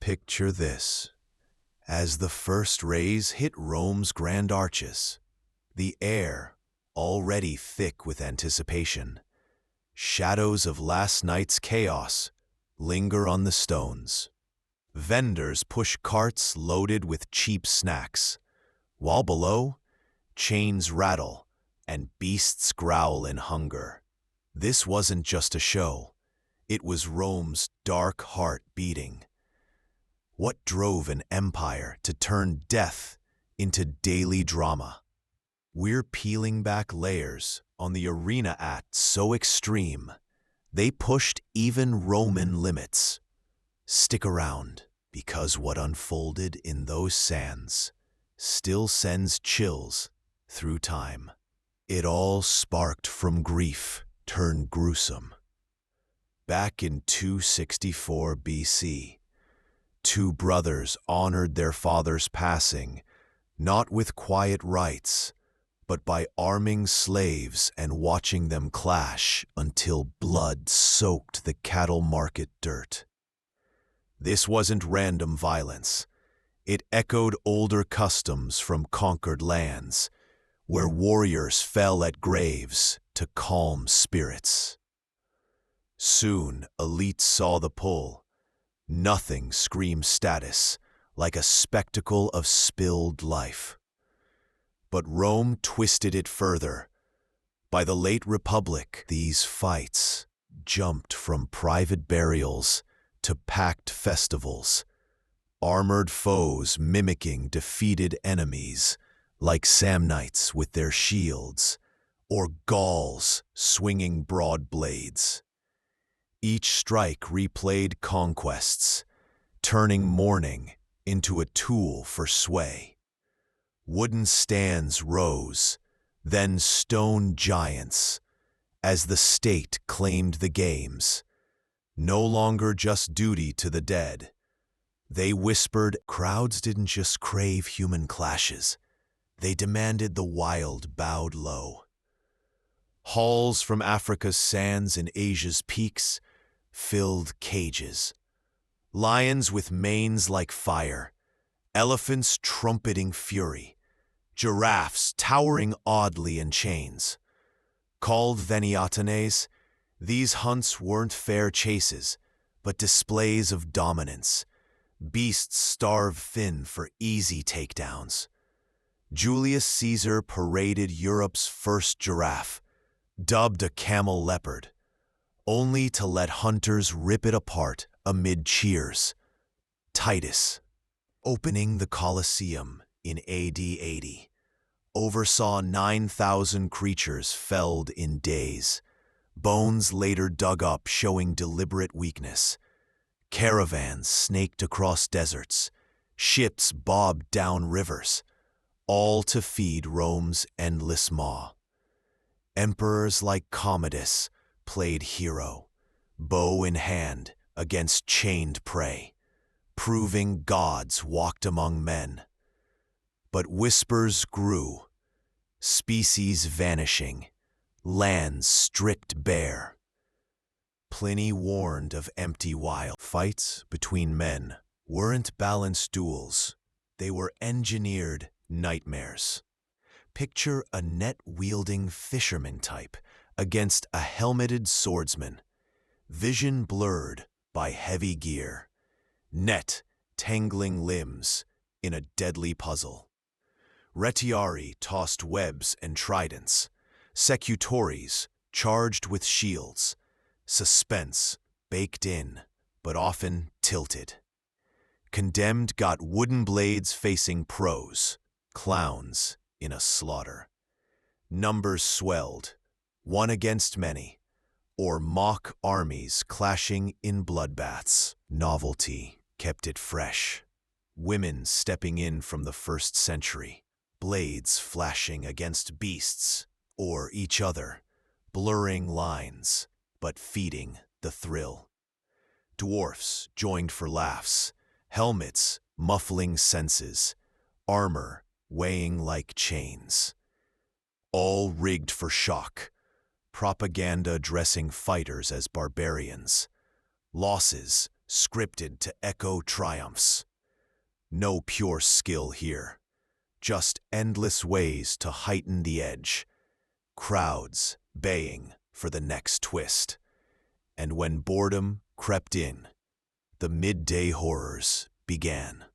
Picture this. As the first rays hit Rome's grand arches, the air, already thick with anticipation, shadows of last night's chaos linger on the stones. Vendors push carts loaded with cheap snacks, while below, chains rattle and beasts growl in hunger. This wasn't just a show. It was Rome's dark heart beating. What drove an empire to turn death into daily drama? We're peeling back layers on the arena act so extreme, they pushed even Roman limits. Stick around, because what unfolded in those sands still sends chills through time. It all sparked from grief turned gruesome. Back in 264 BC, two brothers honored their father's passing, not with quiet rites, but by arming slaves and watching them clash until blood soaked the cattle market dirt. This wasn't random violence. It echoed older customs from conquered lands, where warriors fell at graves to calm spirits. Soon, elites saw the pull. Nothing screamed status like a spectacle of spilled life. But Rome twisted it further. By the late Republic, these fights jumped from private burials to packed festivals, armored foes mimicking defeated enemies, like Samnites with their shields, or Gauls swinging broad blades. Each strike replayed conquests, turning mourning into a tool for sway. Wooden stands rose, then stone giants, as the state claimed the games. No longer just duty to the dead. They whispered crowds didn't just crave human clashes. They demanded the wild bowed low. Halls from Africa's sands and Asia's peaks filled cages. Lions with manes like fire, elephants trumpeting fury, giraffes towering oddly in chains. Called veniatanes, these hunts weren't fair chases, but displays of dominance. Beasts starved thin for easy takedowns. Julius Caesar paraded Europe's first giraffe, dubbed a camel leopard, only to let hunters rip it apart amid cheers. Titus, opening the Colosseum in AD 80, oversaw 9,000 creatures felled in days, bones later dug up showing deliberate weakness. Caravans snaked across deserts, ships bobbed down rivers, all to feed Rome's endless maw. Emperors like Commodus played hero, bow in hand against chained prey, proving gods walked among men. But whispers grew, species vanishing, lands stripped bare. Pliny warned of empty wild. Fights between men weren't balanced duels, they were engineered nightmares. Picture a net-wielding fisherman type against a helmeted swordsman, vision blurred by heavy gear, net tangling limbs in a deadly puzzle. Retiari tossed webs and tridents, secutores charged with shields, suspense baked in, but often tilted. Condemned got wooden blades facing pros, clowns in a slaughter. Numbers swelled, one against many, or mock armies clashing in bloodbaths. Novelty kept it fresh. Women stepping in from the 1st century, blades flashing against beasts or each other, blurring lines, but feeding the thrill. Dwarfs joined for laughs, helmets muffling senses, armor weighing like chains. All rigged for shock, propaganda dressing fighters as barbarians, losses scripted to echo triumphs. No pure skill here, just endless ways to heighten the edge. Crowds baying for the next twist. And when boredom crept in, the midday horrors began.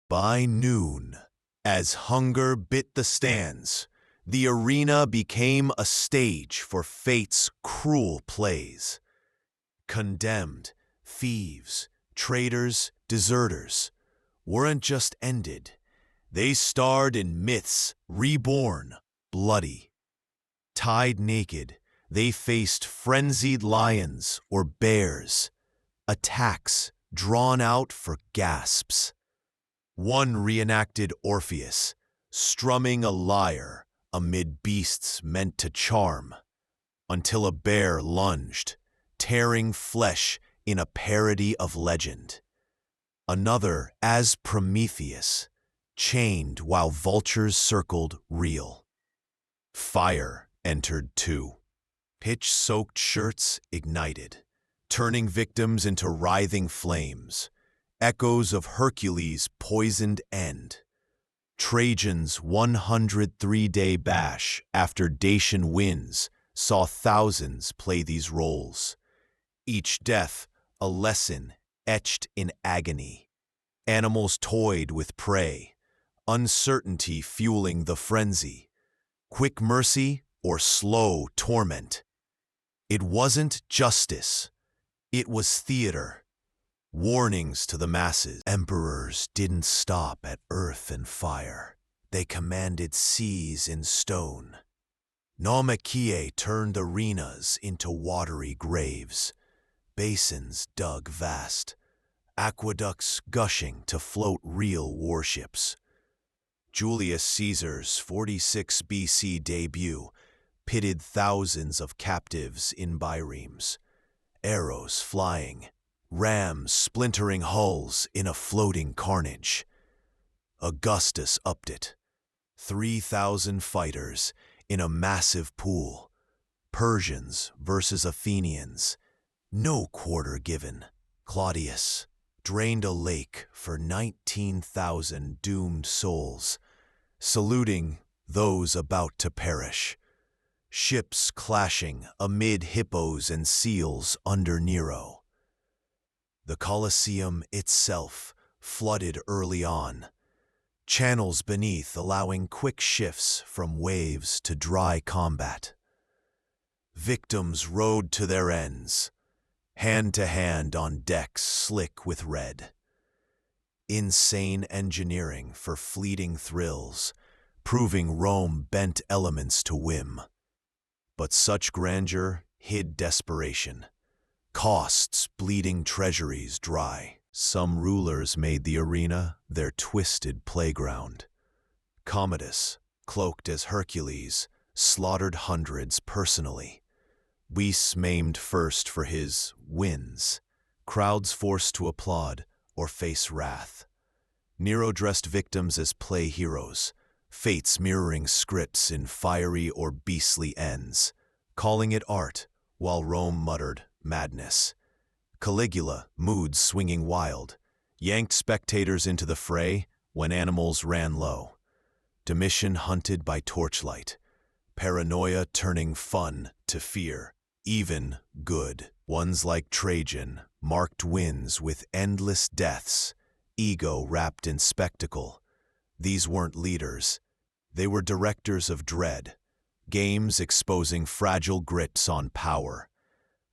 By noon, as hunger bit the stands, the arena became a stage for fate's cruel plays. Condemned, thieves, traitors, deserters weren't just ended. They starred in myths reborn, bloody. Tied naked, they faced frenzied lions or bears, attacks drawn out for gasps. One reenacted Orpheus, strumming a lyre amid beasts meant to charm, until a bear lunged, tearing flesh in a parody of legend. Another as Prometheus, chained while vultures circled real. Fire entered too. Pitch-soaked shirts ignited, turning victims into writhing flames, echoes of Hercules' poisoned end. Trajan's 103-day bash after Dacian wins saw thousands play these roles. Each death a lesson etched in agony. Animals toyed with prey, uncertainty fueling the frenzy. Quick mercy or slow torment. It wasn't justice, it was theater. Warnings to the masses. Emperors didn't stop at earth and fire. They commanded seas in stone. Naumachie turned arenas into watery graves. Basins dug vast. Aqueducts gushing to float real warships. Julius Caesar's 46 BC debut pitted thousands of captives in biremes. Arrows flying, rams splintering hulls in a floating carnage. Augustus upped it. 3,000 fighters in a massive pool. Persians versus Athenians. No quarter given. Claudius drained a lake for 19,000 doomed souls, saluting those about to perish. Ships clashing amid hippos and seals under Nero. The Colosseum itself flooded early on, channels beneath allowing quick shifts from waves to dry combat. Victims rode to their ends, hand to hand on decks slick with red. Insane engineering for fleeting thrills, proving Rome bent elements to whim. But such grandeur hid desperation. Costs bleeding treasuries dry. Some rulers made the arena their twisted playground. Commodus, cloaked as Hercules, slaughtered hundreds personally. Weiss maimed first for his wins. Crowds forced to applaud or face wrath. Nero dressed victims as play heroes, fates mirroring scripts in fiery or beastly ends, calling it art, while Rome muttered madness. Caligula, moods swinging wild, yanked spectators into the fray when animals ran low. Domitian hunted by torchlight, paranoia turning fun to fear. Even good ones like Trajan marked wins with endless deaths, ego wrapped in spectacle. These weren't leaders. They were directors of dread, games exposing fragile grips on power.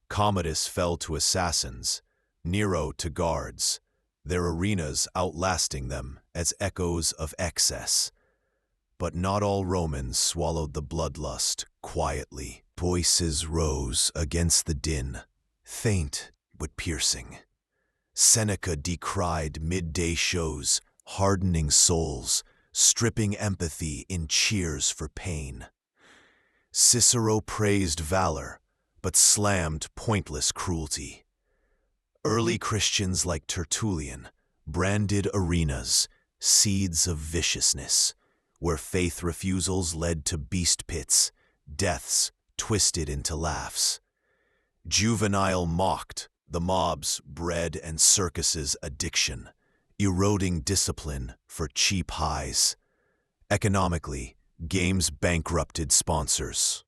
Commodus fell to assassins, Nero to guards, their arenas outlasting them as echoes of excess. But not all Romans swallowed the bloodlust quietly. Voices rose against the din, faint but piercing. Seneca decried midday shows, hardening souls, stripping empathy in cheers for pain. Cicero praised valor, but slammed pointless cruelty. Early Christians like Tertullian branded arenas, seeds of viciousness, where faith refusals led to beast pits, deaths twisted into laughs. Juvenile mocked The mob's bread and circuses addiction, eroding discipline for cheap highs. Economically, games bankrupted sponsors.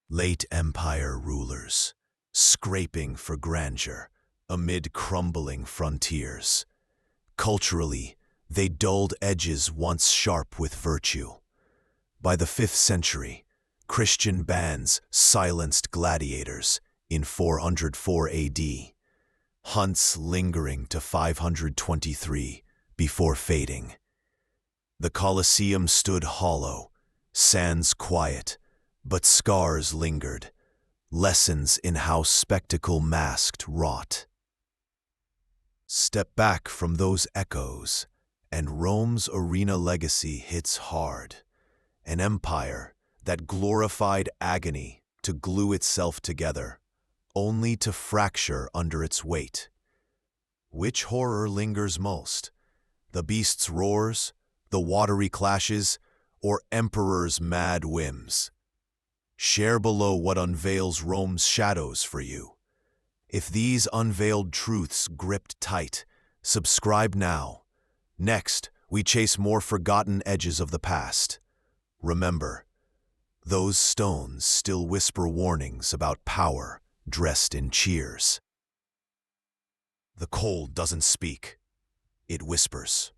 Late empire rulers, scraping for grandeur amid crumbling frontiers. Culturally, they dulled edges once sharp with virtue. By the 5th century, Christian bands silenced gladiators in 404 AD, hunts lingering to 523 before fading. The Colosseum stood hollow, sands quiet, but scars lingered, lessons in how spectacle masked rot. Step back from those echoes, and Rome's arena legacy hits hard. An empire that glorified agony to glue itself together, only to fracture under its weight. Which horror lingers most? The beast's roars, the watery clashes, or emperor's mad whims? Share below what unveils Rome's shadows for you. If these unveiled truths gripped tight, subscribe now. Next, we chase more forgotten edges of the past. Remember, those stones still whisper warnings about power dressed in cheers. The cold doesn't speak, it whispers.